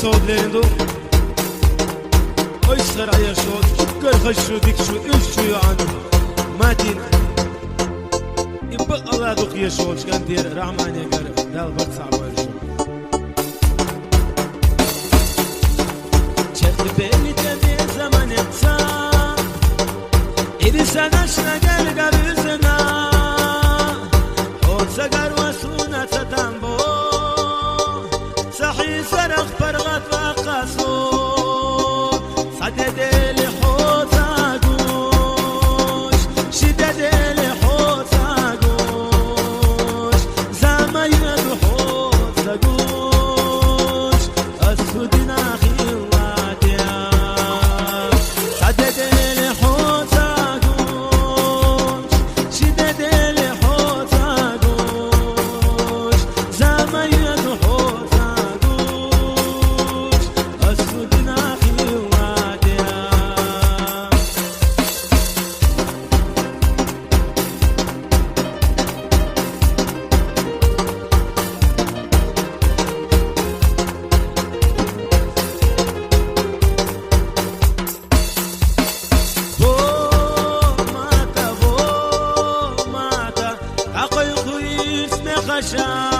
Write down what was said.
صوت لندو ايش خير عيا صوت كل خشو ديك شو ايش شو يعني ما تين يبقى الله دوق يا صوت كان دير رحمان يا قرب دال بط صعب ولا شفت بالي تبي زمان يقصى إذا سنشنا قلق بزنا حوت سقر وسونا تتنبو صحي سرق فرغت وقصو صدد لي حوت أقوش شدد لي حوت أقوش زمان يدو حوت أقوش أسودنا خيواتيا صدد لي حوت أقوش شدد لي حوت أقوش زمان يدو حوت أقوش أسودنا خيواتيا ماتا حقيقي اسمي خشام